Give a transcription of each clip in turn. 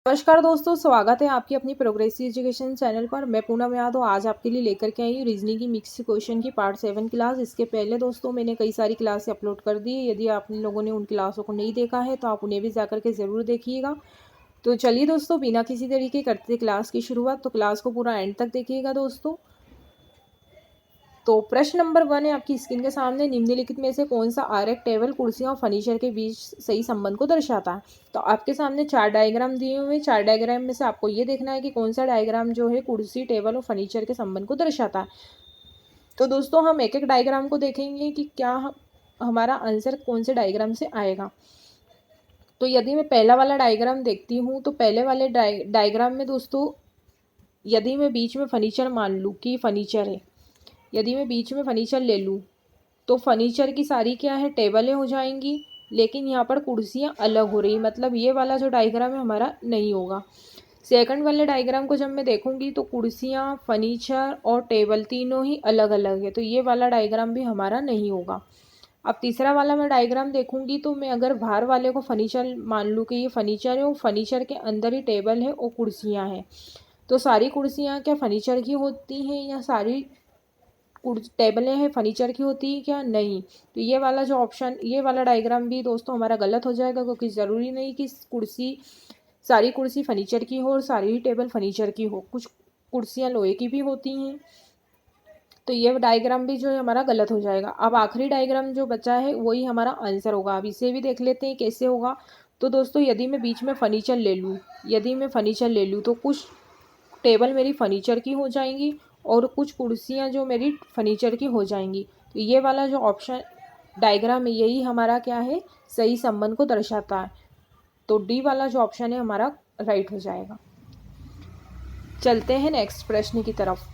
नमस्कार दोस्तों, स्वागत है आपकी अपनी प्रोग्रेसिव एजुकेशन चैनल पर। मैं पूनम यादव आज आपके लिए लेकर के आई हूँ रीजनिंग की मिक्स क्वेश्चन की पार्ट 7 क्लास। इसके पहले दोस्तों मैंने कई सारी क्लासें अपलोड कर दी है। यदि आप लोगों ने उन क्लासों को नहीं देखा है तो आप उन्हें भी जाकर के ज़रूर देखिएगा। तो चलिए दोस्तों, बिना किसी तरीके करते क्लास की शुरुआत। तो क्लास को पूरा एंड तक देखिएगा दोस्तों। तो प्रश्न नंबर 1 है आपकी स्क्रीन के सामने। निम्नलिखित में से कौन सा आरेख टेबल, कुर्सियां और फर्नीचर के बीच सही संबंध को दर्शाता है। तो आपके सामने 4 डायग्राम दिए हुए हैं। 4 डायग्राम में से आपको ये देखना है कि कौन सा डायग्राम जो है कुर्सी, टेबल और फर्नीचर के संबंध को दर्शाता है। तो दोस्तों हम एक एक डायग्राम को देखेंगे कि क्या हमारा आंसर कौन से डायग्राम से आएगा। तो यदि मैं पहला वाला डायग्राम देखती हूँ तो पहले वाले डायग्राम में दोस्तों यदि मैं बीच में फर्नीचर मान लूँ कि फर्नीचर है, यदि मैं बीच में फर्नीचर ले लूँ तो फर्नीचर की सारी क्या है, टेबलें हो जाएंगी। लेकिन यहाँ पर कुर्सियाँ अलग हो रही, मतलब ये वाला जो डायग्राम है हमारा नहीं होगा। सेकंड वाले डायग्राम को जब मैं देखूंगी तो कुर्सियाँ, फर्नीचर और टेबल तीनों ही अलग अलग है, तो ये वाला डायग्राम भी हमारा नहीं होगा। अब तीसरा वाला मैं डायग्राम देखूंगी तो मैं अगर बाहर वाले को फर्नीचर मान लूँ कि ये फर्नीचर है और फर्नीचर के अंदर ही टेबल है और कुर्सियाँ हैं, तो सारी कुर्सियाँ क्या फर्नीचर की होती हैं या सारी टेबलें हैं फर्नीचर की होती है क्या, नहीं। तो ये वाला जो ऑप्शन, ये वाला डायग्राम भी दोस्तों हमारा गलत हो जाएगा, क्योंकि ज़रूरी नहीं कि सारी कुर्सी फर्नीचर की हो और सारी ही टेबल फर्नीचर की हो, कुछ कुर्सियाँ लोहे की भी होती हैं। तो ये डायग्राम भी जो है हमारा गलत हो जाएगा। अब आखिरी डायग्राम जो बचा है वही हमारा आंसर होगा। अब इसे भी देख लेते हैं कैसे होगा। तो दोस्तों यदि मैं बीच में फर्नीचर ले लूँ, यदि मैं फर्नीचर ले लूँ तो कुछ टेबल मेरी फर्नीचर की हो जाएंगी और कुछ कुर्सियाँ जो मेरी फर्नीचर की हो जाएंगी। तो ये वाला जो ऑप्शन डायग्राम है यही हमारा क्या है, सही संबंध को दर्शाता है। तो डी वाला जो ऑप्शन है हमारा राइट हो जाएगा। चलते हैं नेक्स्ट प्रश्न की तरफ।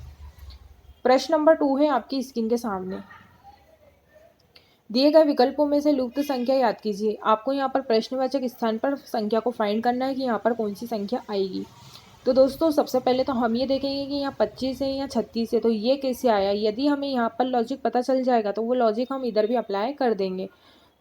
प्रश्न नंबर 2 है आपकी स्क्रीन के सामने। दिए गए विकल्पों में से लुप्त संख्या याद कीजिए। आपको यहाँ पर प्रश्नवाचक स्थान पर संख्या को फाइंड करना है कि यहाँ पर कौन सी संख्या आएगी। तो दोस्तों सबसे पहले तो हम ये देखेंगे कि यहाँ 25 है या 36 है, तो ये कैसे आया। यदि हमें यहाँ पर लॉजिक पता चल जाएगा तो वो लॉजिक हम इधर भी अप्लाई कर देंगे।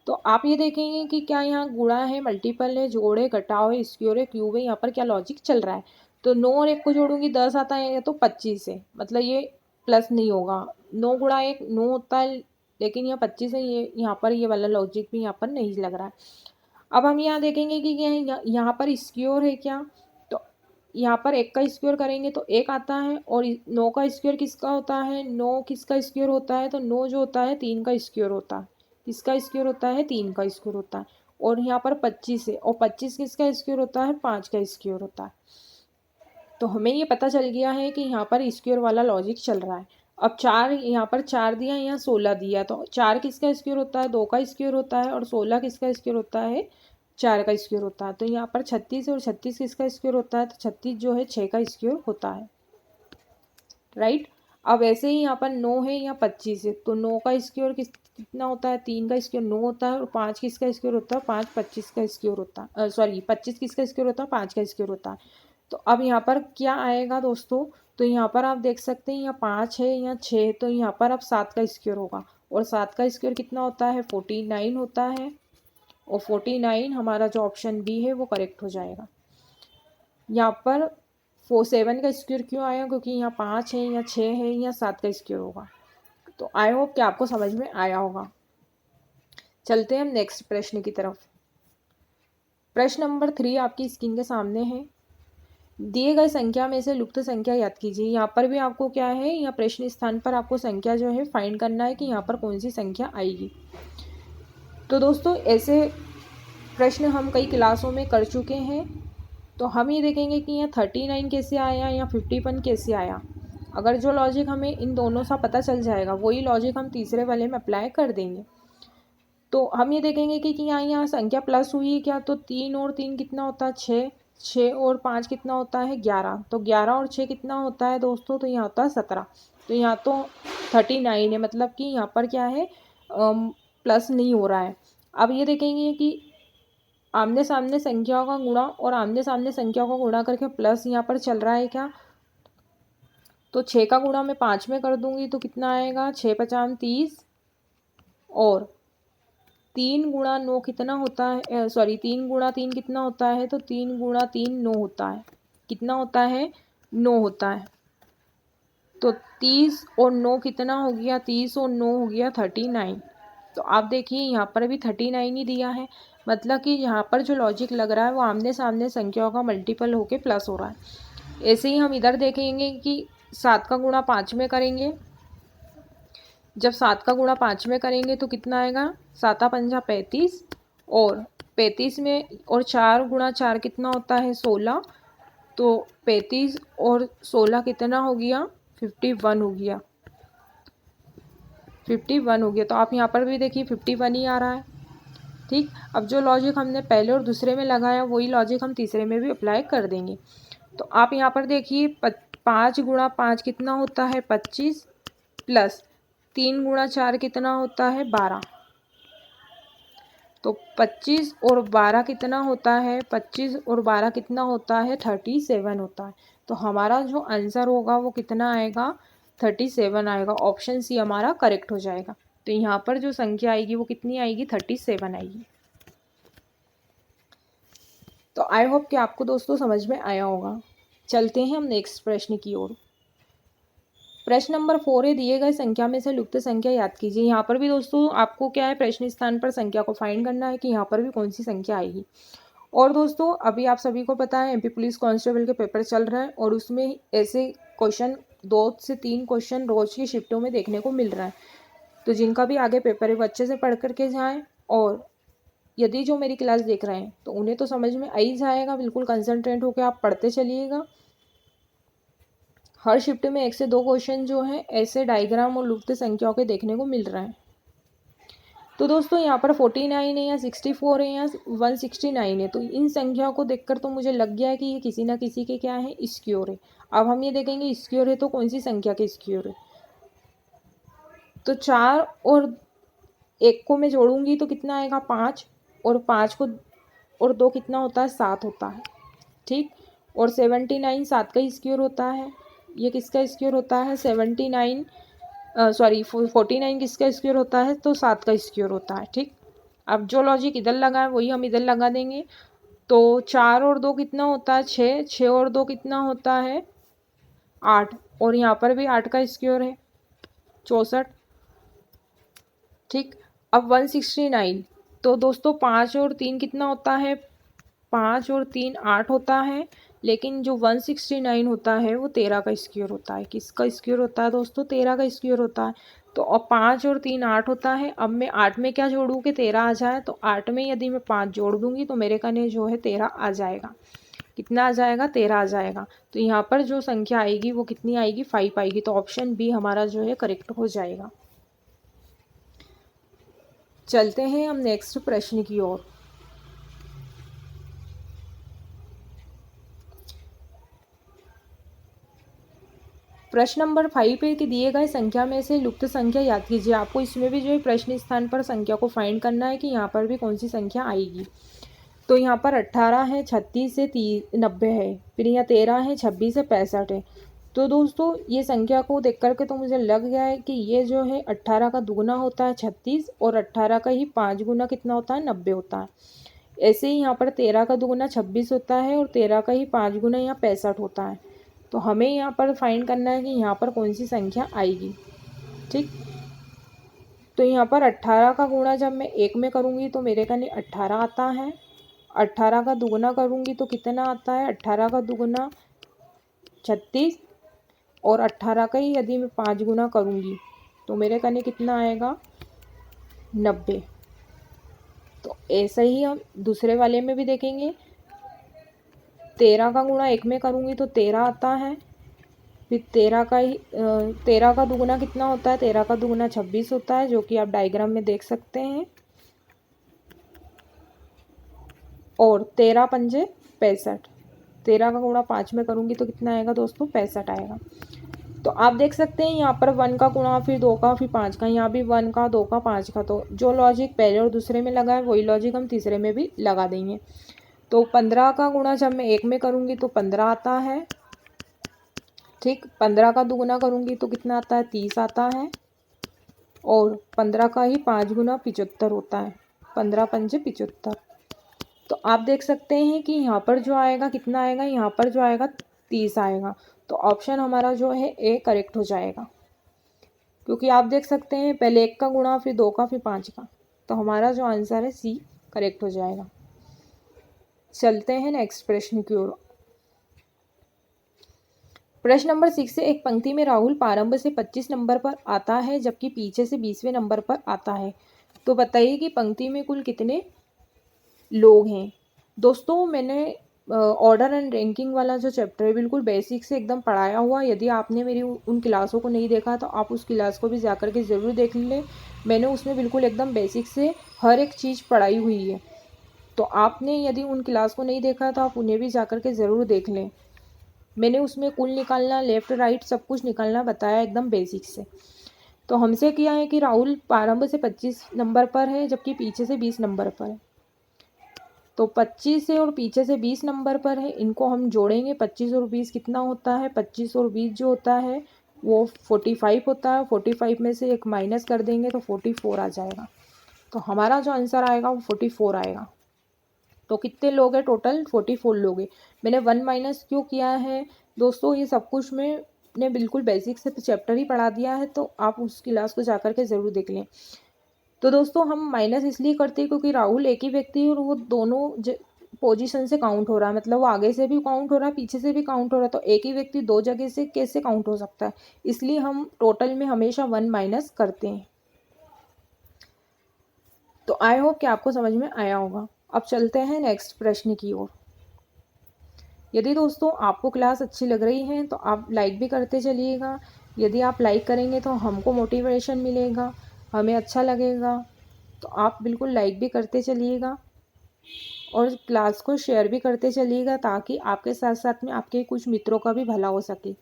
तो आप ये देखेंगे कि क्या यहाँ गुणा है, मल्टीपल है, जोड़ है, घटाव है, स्क्वायर है, क्यूब है, यहाँ पर क्या लॉजिक चल रहा है। तो 9 और 1 को जोड़ूंगी 10 आता है, या तो 25 है, मतलब ये प्लस नहीं होगा। 9 गुणा 1 9 होता है, लेकिन यहाँ 25 है, ये यहाँ पर ये वाला लॉजिक भी यहाँ पर नहीं लग रहा है। अब हम यहाँ देखेंगे कि क्या यहाँ पर स्क्वायर है क्या। तो यहाँ पर 1 का स्क्वायर करेंगे तो 1 आता है, और 9 का स्क्वायर किसका होता है, 9 किसका स्क्वायर होता है, तो 9 जो होता है 3 का स्क्वायर होता है। किसका स्क्वायर होता है, 3 का स्क्वायर होता है। और यहाँ पर 25 है, और 25 किसका स्क्वायर होता है, 5 का स्क्वायर होता है। तो हमें ये पता चल गया है कि यहाँ पर स्क्वायर वाला लॉजिक चल रहा है। अब 4 यहाँ पर 4 दिया, यहाँ 16 दिया, तो 4 किसका स्क्वायर होता है, 2 का स्क्वायर होता है, और 16 किसका स्क्वायर होता है, 4 का स्क्वायर होता है। तो यहाँ पर 36 और 36 किसका स्क्वायर होता है, तो 36 जो है 6 का स्क्वायर होता है, राइट। अब ऐसे ही यहाँ पर 9 है, यहाँ 25 है, तो 9 का स्क्वायर कितना होता है, 3 का स्क्वायर 9 होता है, और 5 किसका स्क्वायर होता है, 5 25 का स्क्वायर होता है, सॉरी 25 किसका स्क्वायर होता है, 5 का स्क्वायर होता है। तो अब यहाँ पर क्या आएगा दोस्तों, तो यहाँ पर आप देख सकते हैं यहाँ 5 है, यहाँ 6, तो यहाँ पर अब 7 का स्क्वायर होगा, और 7 का स्क्वायर कितना होता है, 49 होता है, और 49 हमारा जो ऑप्शन बी है वो करेक्ट हो जाएगा। यहाँ पर 7 का स्क्वायर क्यों आया, क्योंकि यहाँ 5 है, यहाँ 6 है, यहाँ 7 का स्क्वायर होगा। तो आई होप कि आपको समझ में आया होगा। चलते हैं हम नेक्स्ट प्रश्न की तरफ। प्रश्न नंबर 3 आपकी स्क्रीन के सामने है। दिए गए संख्या में से लुप्त संख्या याद कीजिए। यहाँ पर भी आपको क्या है, यहाँ प्रश्न स्थान पर आपको संख्या जो है फाइंड करना है कि यहाँ पर कौन सी संख्या आएगी। तो दोस्तों ऐसे प्रश्न हम कई क्लासों में कर चुके हैं। तो हम ये देखेंगे कि यहाँ 39 कैसे आया या 51 कैसे आया। अगर जो लॉजिक हमें इन दोनों सा पता चल जाएगा वही लॉजिक हम तीसरे वाले में अप्लाई कर देंगे। तो हम ये देखेंगे कि यहाँ संख्या प्लस हुई है क्या, तो 3 और 3 कितना होता है, 6, 6 और 5 कितना होता है, 11, तो 11 और 6 कितना होता है दोस्तों, तो यहाँ होता है 17। तो यहाँ तो 39 है, मतलब कि यहाँ पर क्या है, प्लस नहीं हो रहा है। अब ये देखेंगे कि आमने सामने संख्याओं का गुणा और आमने सामने संख्याओं का गुणा करके प्लस यहाँ पर चल रहा है क्या। तो 6 का गुणा मैं 5 में कर दूंगी तो कितना आएगा, 6 5 30, और 3 गुणा 9 कितना होता है, सॉरी 3 गुणा 3 कितना होता है, तो 3 गुणा 3 9 होता है। कितना होता है, 9 होता है। तो 30 और 9 कितना हो गया, 30 और 9 हो गया 39। तो आप देखिए यहाँ पर भी 39 ही दिया है, मतलब कि यहाँ पर जो लॉजिक लग रहा है वो आमने सामने संख्याओं का मल्टीपल होके प्लस हो रहा है। ऐसे ही हम इधर देखेंगे कि 7 का गुणा 5 में करेंगे। जब 7 का गुणा 5 में करेंगे तो कितना आएगा, 7 पंजा 35, और 35 में और 4 गुणा 4 कितना होता है, 16। तो 35 और 16 कितना हो गया, 51 हो गया, 51 हो गया। तो आप यहाँ पर भी देखिए 51 ही आ रहा है। ठीक, अब जो लॉजिक हमने पहले और दूसरे में लगाया वही लॉजिक हम तीसरे में भी अप्लाई कर देंगे। तो आप यहाँ पर देखिए 5 गुणा 5 कितना होता है, 25, प्लस 3 गुणा 4 कितना होता है, 12। तो 25 और 12 कितना होता है, 25 और 12 कितना होता है, 37 होता है। तो हमारा जो आंसर होगा वो कितना आएगा, 37 आएगा। ऑप्शन सी हमारा करेक्ट हो जाएगा। तो यहाँ पर जो संख्या आएगी वो कितनी आएगी, 37 आएगी। तो आई होप कि आपको दोस्तों समझ में आया होगा। चलते हैं हम नेक्स्ट प्रश्न की ओर। प्रश्न नंबर 4 है, दिए गए संख्या में से लुप्त संख्या याद कीजिए। यहाँ पर भी दोस्तों आपको क्या है, प्रश्न स्थान पर संख्या को फाइंड करना है कि यहाँ पर भी कौन सी संख्या आएगी। और दोस्तों अभी आप सभी को पता है एमपी पुलिस कांस्टेबल के पेपर चल रहा है और उसमें ऐसे क्वेश्चन 2 से 3 क्वेश्चन रोज की शिफ्टों में देखने को मिल रहा है। तो जिनका भी आगे पेपर है वो अच्छे से पढ़ करके जाएँ, और यदि जो मेरी क्लास देख रहे हैं तो उन्हें तो समझ में आ ही जाएगा। बिल्कुल कंसंट्रेट होकर आप पढ़ते चलिएगा। हर शिफ्ट में 1 से 2 क्वेश्चन जो हैं ऐसे डायग्राम और लुप्त संख्याओं के देखने को मिल रहा है। तो दोस्तों यहाँ पर 49 है या 64 है या 169 है। तो इन संख्याओं को देखकर तो मुझे लग गया है कि ये किसी ना किसी के क्या है, स्क्योर है। अब हम ये देखेंगे स्क्योर है तो कौन सी संख्या के स्क्योर है। तो 4 और 1 को मैं जोड़ूंगी तो कितना आएगा, 5, और 5 को और 2 कितना होता है, 7 होता है। ठीक, और 79 7 का स्क्वायर होता है। ये किसका स्क्वायर होता है, 49 49 किसका स्क्वायर होता है, तो 7 का स्क्वायर होता है। ठीक, अब जो लॉजिक इधर लगा है वही हम इधर लगा देंगे। तो 4 और 2 कितना होता है, 6, 6 और 2 कितना होता है, 8, और यहाँ पर भी 8 का स्क्वायर है, 64। ठीक, अब 169। तो दोस्तों 5 और 3 कितना होता है, 5 और 3 8 होता है, लेकिन जो 169 होता है वो 13 का स्क्वायर होता है। किसका स्क्वायर होता है दोस्तों, 13 का स्क्वायर होता है। तो अब 5 और 3 8 होता है। अब मैं 8 में क्या जोड़ूँ कि 13 आ जाए, तो 8 में यदि मैं 5 जोड़ दूंगी तो मेरे कने जो है 13 आ जाएगा। कितना आ जाएगा, 13 आ जाएगा। तो यहाँ पर जो संख्या आएगी वो कितनी आएगी, 5 आएगी। तो ऑप्शन बी हमारा जो है करेक्ट हो जाएगा। चलते हैं हम नेक्स्ट प्रश्न की ओर। प्रश्न नंबर 5 है कि दिए गए संख्या में से लुप्त संख्या याद कीजिए। आपको इसमें भी जो है प्रश्न स्थान पर संख्या को फाइंड करना है कि यहाँ पर भी कौन सी संख्या आएगी। तो यहाँ पर 18 है, 36 है, 90 है, फिर यहाँ 13 है, 26 है, 65 है। तो दोस्तों ये संख्या को देख करके तो मुझे लग गया है कि ये जो है 18 का दुगुना होता है 36, और 18 का ही 5 गुना कितना होता है, 90 होता है। ऐसे ही यहाँ पर 13 का दुगुना 26 होता है, और 13 का ही 5 गुना यहाँ 65 होता है। तो हमें यहाँ पर फाइंड करना है कि यहाँ पर कौन सी संख्या आएगी। ठीक, तो यहाँ पर 18 का गुणा जब मैं 1 में करूँगी तो मेरे कने 18 आता है। 18 का दुगुना करूँगी तो कितना आता है, 18 का दुगुना 36, और 18 का ही यदि मैं 5 गुना करूँगी तो मेरे कने कितना आएगा, 90। तो ऐसा ही हम दूसरे वाले में भी देखेंगे। 13 का गुणा 1 में करूँगी तो 13 आता है। फिर 13 का दुगुना कितना होता है, 13 का दुगुना 26 होता है, जो कि आप डायग्राम में देख सकते हैं। और 13 पंजे 65। 13 का गुणा 5 में करूँगी तो कितना आएगा दोस्तों, 65 आएगा। तो आप देख सकते हैं यहाँ पर 1 का गुणा, फिर 2 का, फिर 5 का, यहाँ भी 1 का, 2 का, 5 का। तो जो लॉजिक पहले और दूसरे में लगा है वही लॉजिक हम तीसरे में भी लगा देंगे। तो 15 का गुणा जब मैं 1 में करूँगी तो 15 आता है। ठीक, 15 का दुगुना करूँगी तो कितना आता है, 30 आता है। और 15 का ही 5 गुना 75 होता है। 15 पंजे 75। तो आप देख सकते हैं कि यहाँ पर जो आएगा कितना आएगा, यहाँ पर जो आएगा 30 आएगा। तो ऑप्शन हमारा जो है ए करेक्ट हो जाएगा, क्योंकि आप देख सकते हैं पहले 1 का गुणा, फिर 2 का, फिर 5 का। तो हमारा जो आंसर है सी करेक्ट हो जाएगा। चलते हैं नेक्स्ट प्रश्न की ओर। प्रश्न नंबर 6 से एक पंक्ति में राहुल प्रारंभ से 25 नंबर पर आता है जबकि पीछे से 20वें नंबर पर आता है। तो बताइए कि पंक्ति में कुल कितने लोग हैं। दोस्तों मैंने ऑर्डर एंड रैंकिंग वाला जो चैप्टर है बिल्कुल बेसिक से एकदम पढ़ाया हुआ। यदि आपने मेरी उन क्लासों को नहीं देखा तो आप उस क्लास को भी जाकर के ज़रूर देख लें। मैंने उसमें बिल्कुल एकदम बेसिक से हर एक चीज़ पढ़ाई हुई है। तो आपने यदि उन क्लास को नहीं देखा तो आप उन्हें भी जाकर के ज़रूर देख लें। मैंने उसमें कुल निकालना, लेफ़्ट राइट सब कुछ निकालना बताया एकदम बेसिक से। तो हमसे किया है कि राहुल प्रारंभ से 25 नंबर पर है जबकि पीछे से 20 नंबर पर है। तो 25 से और पीछे से 20 नंबर पर है, इनको हम जोड़ेंगे। 25 और 20 कितना होता है, 25 और 20 जो होता है वो 45 होता है। 45 में से एक माइनस कर देंगे तो 44 आ जाएगा। तो हमारा जो आंसर आएगा वो 44 आएगा। तो कितने लोग हैं टोटल, 44 लोग हैं। मैंने 1 माइनस क्यों किया है दोस्तों, ये सब कुछ मैंने बिल्कुल बेसिक से चैप्टर ही पढ़ा दिया है, तो आप उस क्लास को जाकर के ज़रूर देख लें। तो दोस्तों हम माइनस इसलिए करते हैं क्योंकि राहुल एक ही व्यक्ति है और वो दोनों पोजीशन से काउंट हो रहा है, मतलब वो आगे से भी काउंट हो रहा है, पीछे से भी काउंट हो रहा है। तो एक ही व्यक्ति दो जगह से कैसे काउंट हो सकता है, इसलिए हम टोटल में हमेशा 1 माइनस करते हैं। तो आई होप कि आपको समझ में आया होगा। अब चलते हैं नेक्स्ट प्रश्न की ओर। यदि दोस्तों आपको क्लास अच्छी लग रही है तो आप लाइक भी करते चलिएगा। यदि आप लाइक करेंगे तो हमको मोटिवेशन मिलेगा, हमें अच्छा लगेगा। तो आप बिल्कुल लाइक भी करते चलिएगा और क्लास को शेयर भी करते चलिएगा ताकि आपके साथ साथ में आपके कुछ मित्रों का भी भला हो सके।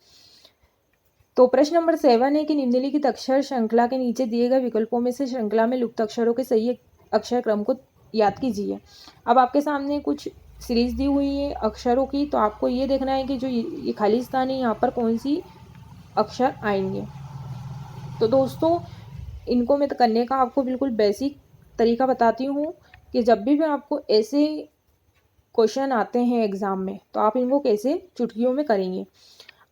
तो प्रश्न नंबर 7 है कि निम्नलिखित अक्षर श्रृंखला के नीचे दिए गए विकल्पों में से श्रृंखला में लुप्त अक्षरों के सही अक्षर क्रम को याद कीजिए। अब आपके सामने कुछ सीरीज दी हुई है अक्षरों की, तो आपको ये देखना है कि जो ये खाली स्थान है यहाँ पर कौन सी अक्षर आएंगे। तो दोस्तों इनको मैं करने का आपको बिल्कुल बेसिक तरीका बताती हूँ कि जब भी आपको ऐसे क्वेश्चन आते हैं एग्ज़ाम में तो आप इनको कैसे चुटकियों में करेंगे।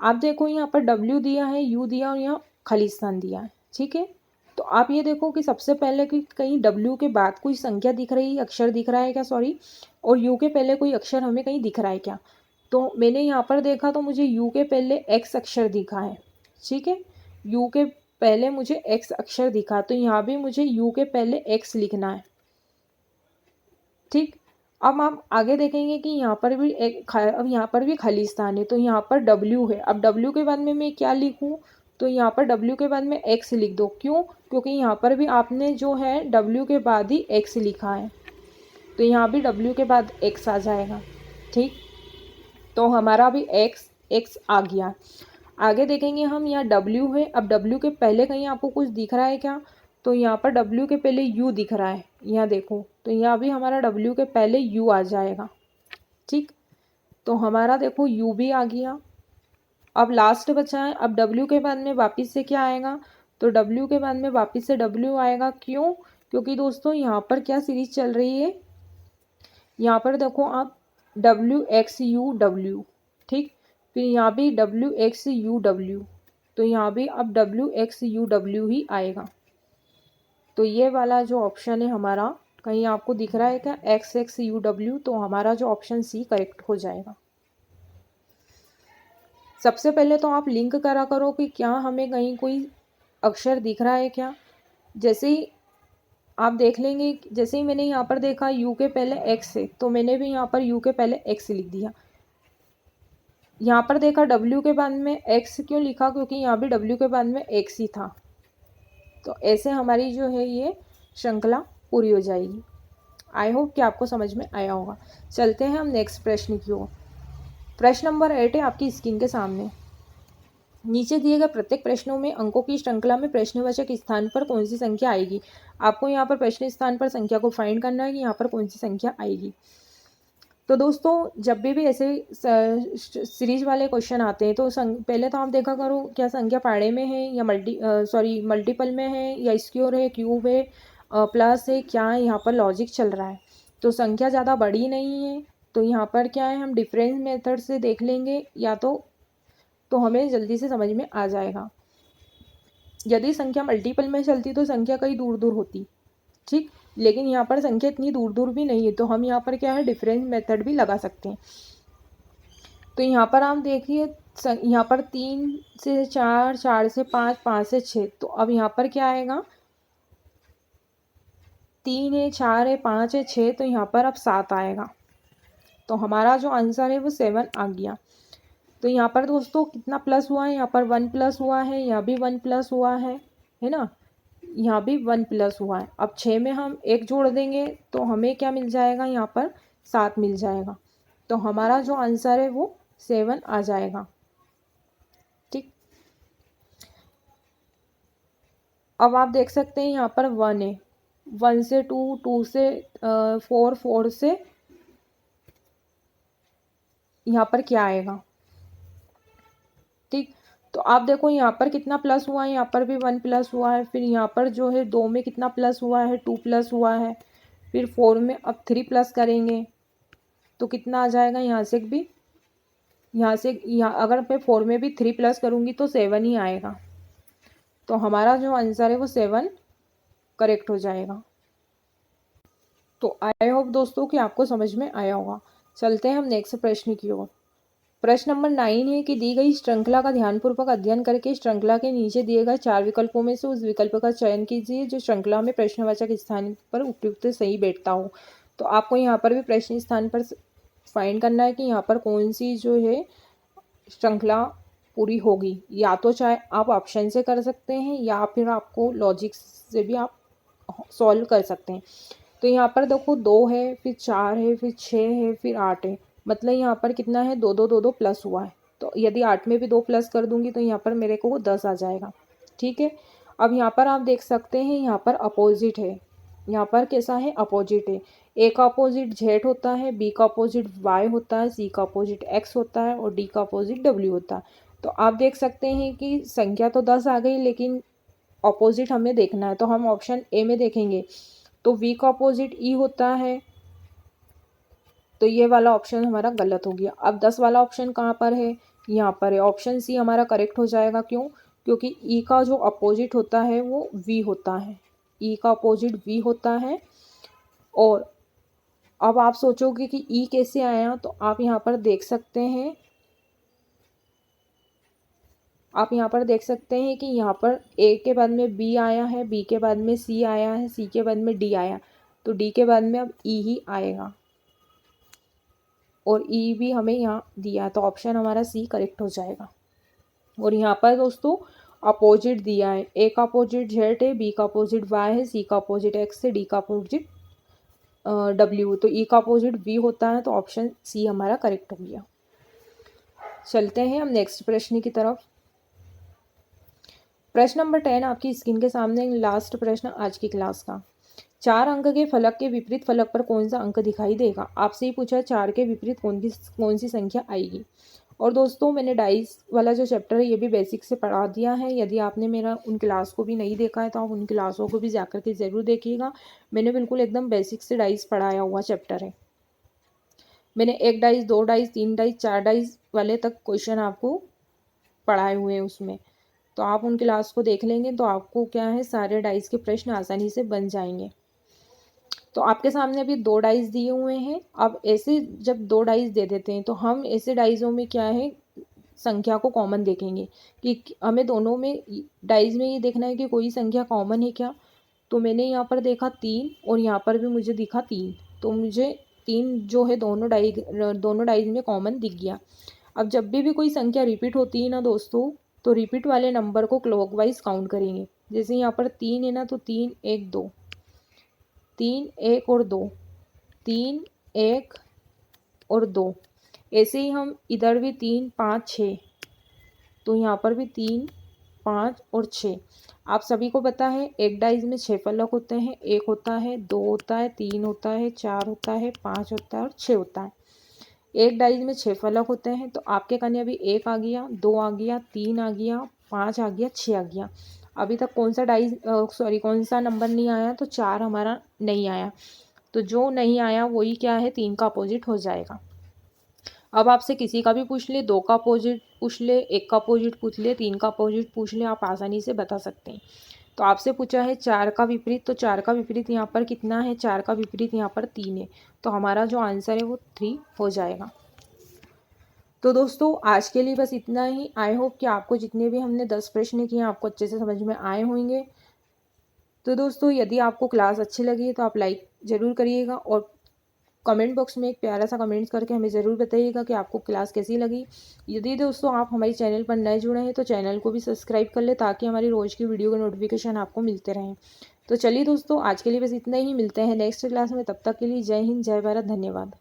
आप देखो यहाँ पर W दिया है, U दिया और यहाँ खाली स्थान दिया है, ठीक है। तो आप ये देखो कि सबसे पहले कि कहीं W के बाद कोई संख्या दिख रही है, अक्षर दिख रहा है क्या, सॉरी, और U के पहले कोई अक्षर हमें कहीं दिख रहा है क्या। तो मैंने यहाँ पर देखा तो मुझे U के पहले X अक्षर दिखा है, ठीक है। U के पहले मुझे X अक्षर दिखा, तो यहाँ भी मुझे U के पहले X लिखना है, ठीक। अब आप आगे देखेंगे कि यहाँ पर भी अब यहाँ पर भी खाली स्थान है, तो यहाँ पर W है। अब W के बाद में मैं क्या लिखूँ, तो यहाँ पर W के बाद में X लिख दो। क्यों, क्योंकि यहाँ पर भी आपने जो है W के बाद ही X लिखा है, तो यहाँ भी W के बाद X आ जाएगा, ठीक। तो हमारा भी X आ गया। आगे देखेंगे हम, यहाँ W है। अब W के पहले कहीं आपको कुछ दिख रहा है क्या, तो यहाँ पर W के पहले U दिख रहा है, यहाँ देखो, तो यहाँ भी हमारा W के पहले U आ जाएगा, ठीक। तो हमारा देखो U भी आ गया। अब लास्ट बचा है, अब W के बाद में वापस से क्या आएगा, तो W के बाद में वापस से W आएगा। क्यों, क्योंकि दोस्तों यहाँ पर क्या सीरीज चल रही है, यहाँ पर देखो आप WXUW, ठीक। फिर यहाँ भी WXUW, तो यहाँ भी अब WXUW ही आएगा। तो ये वाला जो ऑप्शन है हमारा, कहीं आपको दिख रहा है क्या XXUW, तो हमारा जो ऑप्शन सी करेक्ट हो जाएगा। सबसे पहले तो आप लिंक करा करो कि क्या हमें कहीं कोई अक्षर दिख रहा है क्या। जैसे ही आप देख लेंगे, जैसे ही मैंने यहाँ पर देखा U के पहले X है, तो मैंने भी यहाँ पर U के पहले X लिख दिया। यहाँ पर देखा W के बाद में X क्यों लिखा, क्योंकि यहाँ भी W के बाद में X ही था। तो ऐसे हमारी जो है ये श्रृंखला पूरी हो जाएगी। आई होप कि आपको समझ में आया होगा। चलते हैं हम नेक्स्ट प्रश्न की ओर। प्रश्न नंबर 8 है आपकी स्क्रीन के सामने। नीचे दिए गए प्रत्येक प्रश्नों में अंकों की श्रृंखला में प्रश्नवाचक स्थान पर कौन सी संख्या आएगी। आपको यहाँ पर प्रश्न स्थान पर संख्या को फाइंड करना है कि यहाँ पर कौन सी संख्या आएगी। तो दोस्तों जब भी ऐसे सीरीज वाले क्वेश्चन आते हैं तो पहले तो आप देखा करो क्या संख्या पाड़े में है या मल्टीपल में है या स्क्वायर है, क्यूब है। प्लस है, क्या है यहाँ पर लॉजिक चल रहा है। तो संख्या ज़्यादा बड़ी नहीं है, तो यहाँ पर क्या है हम डिफरेंस मेथड से देख लेंगे या तो हमें जल्दी से समझ में आ जाएगा। यदि संख्या मल्टीपल में चलती तो संख्या कहीं दूर दूर होती, ठीक, लेकिन यहाँ पर संख्या इतनी दूर दूर भी नहीं है, तो हम यहाँ पर क्या है डिफरेंस मेथड भी लगा सकते हैं। तो यहाँ पर आप देखिए यहाँ पर 3 से 4, 4 से 5, 5 से 6, तो अब यहाँ पर क्या आएगा, 3 है, 4 है, 5 है, 6, तो यहाँ पर अब 7 आएगा। तो हमारा जो आंसर है वो 7 आ गया। तो यहाँ पर दोस्तों कितना प्लस हुआ है, यहाँ पर 1 प्लस हुआ है, यहाँ भी 1 प्लस हुआ है ना, यहाँ भी 1 प्लस हुआ है। अब 6 में हम 1 जोड़ देंगे तो हमें क्या मिल जाएगा, यहाँ पर 7 मिल जाएगा। तो हमारा जो आंसर है वो 7 आ जाएगा, ठीक। अब आप देख सकते हैं यहाँ पर 1 है, 1 से 2, 2 से 4, 4 से यहाँ पर क्या आएगा, ठीक। तो आप देखो यहाँ पर कितना प्लस हुआ है, यहाँ पर भी 1 प्लस हुआ है, फिर यहाँ पर जो है 2 में कितना प्लस हुआ है, 2 प्लस हुआ है, फिर 4 में अब 3 प्लस करेंगे तो कितना आ जाएगा, यहाँ से भी, यहाँ से यहाँ अगर मैं 4 में भी 3 प्लस करूँगी तो 7 ही आएगा। तो हमारा जो आंसर है वो 7 करेक्ट हो जाएगा। तो आई होप दोस्तों कि आपको समझ में आया होगा। चलते हैं हम नेक्स्ट प्रश्न की ओर। प्रश्न नंबर 9 है कि दी गई श्रृंखला का ध्यानपूर्वक अध्ययन करके श्रृंखला के नीचे दिए गए 4 विकल्पों में से उस विकल्प का चयन कीजिए जो श्रृंखला में प्रश्नवाचक स्थान पर उपयुक्त सही बैठता हो। तो आपको यहाँ पर भी प्रश्न स्थान पर फाइंड करना है कि यहाँ पर कौन सी जो है श्रृंखला पूरी होगी। या तो चाहे आप ऑप्शन से कर सकते हैं या फिर आपको लॉजिक से भी आप सॉल्व कर सकते हैं। तो यहाँ पर देखो 2 है, फिर 4 है, फिर 6 है, फिर 8 है, मतलब यहाँ पर कितना है, 2 2 2 2 प्लस हुआ है। तो यदि 8 में भी 2 प्लस कर दूंगी तो यहाँ पर मेरे को वो 10 आ जाएगा, ठीक है। अब यहाँ पर आप देख सकते हैं यहाँ पर अपोजिट है, यहाँ पर कैसा है, अपोजिट है। ए का अपोजिट जेड होता है, बी का अपोजिट वाई होता है, सी का अपोजिट एक्स होता है और डी का अपोजिट डब्ल्यू होता है। तो आप देख सकते हैं कि संख्या तो 10 आ गई लेकिन अपोजिट हमें देखना है, तो हम ऑप्शन ए में देखेंगे। तो वी का अपोजिट ई होता है, तो ये वाला ऑप्शन हमारा गलत हो गया। अब 10 वाला ऑप्शन कहाँ पर है, यहाँ पर है, ऑप्शन सी हमारा करेक्ट हो जाएगा। क्यों, क्योंकि ई का जो अपोजिट होता है वो वी होता है, ई का अपोजिट वी होता है। और अब आप सोचोगे कि ई कैसे आया, तो आप यहाँ पर देख सकते हैं, आप यहाँ पर देख सकते हैं कि यहाँ पर ए के बाद में बी आया है, बी के बाद में सी आया है, सी के बाद में डी आया, तो डी के बाद में अब ई ही आएगा और ई भी हमें यहाँ दिया, तो ऑप्शन हमारा सी करेक्ट हो जाएगा। और यहाँ पर दोस्तों अपोजिट दिया है, ए का अपोजिट जेड है, बी का अपोजिट वाई है, सी का अपोजिट एक्स है, डी का अपोजिट डब्ल्यू, तो ई का अपोजिट वी होता है, तो ऑप्शन सी हमारा करेक्ट हो गया। चलते हैं हम नेक्स्ट प्रश्न की तरफ। प्रश्न नंबर 10 आपकी स्क्रीन के सामने, लास्ट प्रश्न आज की क्लास का। 4 अंक के फलक के विपरीत फलक पर कौन सा अंक दिखाई देगा। आपसे ही पूछा 4 के विपरीत कौन सी संख्या आएगी। और दोस्तों मैंने डाइस वाला जो चैप्टर है ये भी बेसिक से पढ़ा दिया है। यदि आपने मेरा उन क्लास को भी नहीं देखा है तो आप उन क्लासों को भी जाकर के ज़रूर देखिएगा। मैंने बिल्कुल एकदम बेसिक से डाइस पढ़ाया हुआ चैप्टर है। मैंने 1 डाइस, 2 डाइस, 3 डाइस, 4 डाइस वाले तक क्वेश्चन आपको पढ़ाए हुए हैं उसमें। तो आप उन क्लास को देख लेंगे तो आपको क्या है, सारे डाइस के प्रश्न आसानी से बन जाएंगे। तो आपके सामने अभी 2 डाइस दिए हुए हैं। अब ऐसे जब 2 डाइस दे देते हैं तो हम ऐसे डाइसों में क्या है, संख्या को कॉमन देखेंगे कि हमें दोनों में डाइस में ये देखना है कि कोई संख्या कॉमन है क्या। तो मैंने यहाँ पर देखा 3 और यहाँ पर भी मुझे दिखा 3, तो मुझे 3 जो है दोनों डाइस में कॉमन दिख गया। अब जब भी कोई संख्या रिपीट होती है ना दोस्तों, तो रिपीट वाले नंबर को क्लॉकवाइज काउंट करेंगे। जैसे यहाँ पर 3 है ना, तो 3 1 2, 3 1 और 2, 3 1 और 2। ऐसे ही हम इधर भी 3 5 6, तो यहाँ पर भी 3 5 और 6। आप सभी को पता है एक डाइस में 6 फलक होते हैं, 1 होता है, 2 होता है, 3 होता है, 4 होता है, 5 होता है और 6 होता है। एक डाइस में 6 फलक होते हैं, तो आपके कन्या अभी 1 आ गया, 2 आ गया, 3 आ गया, 5 आ गया, 6 आ गया। अभी तक कौन सा नंबर नहीं आया, तो 4 हमारा नहीं आया। तो जो नहीं आया वही क्या है, 3 का अपोजिट हो जाएगा। अब आपसे किसी का भी पूछ ले, 2 का अपोजिट पूछ ले, 1 का अपोजिट पूछ ले, 3 का अपोजिट पूछ ले, आप आसानी से बता सकते हैं। तो आपसे पूछा है 4 का विपरीत, तो 4 का विपरीत यहाँ पर कितना है, 4 का विपरीत यहाँ पर 3 है। तो हमारा जो आंसर है वो 3 हो जाएगा। तो दोस्तों आज के लिए बस इतना ही। आई होप कि आपको जितने भी हमने 10 प्रश्न किए आपको अच्छे से समझ में आए होंगे। तो दोस्तों यदि आपको क्लास अच्छी लगी तो आप लाइक ज़रूर करिएगा और कमेंट बॉक्स में एक प्यारा सा कमेंट्स करके हमें ज़रूर बताइएगा कि आपको क्लास कैसी लगी। यदि दोस्तों आप हमारे चैनल पर नए जुड़े हैं तो चैनल को भी सब्सक्राइब कर ले, ताकि हमारी रोज़ की वीडियो के नोटिफिकेशन आपको मिलते रहें। तो चलिए दोस्तों आज के लिए बस इतना ही, मिलते हैं नेक्स्ट क्लास में। तब तक के लिए जय हिंद, जय भारत, धन्यवाद।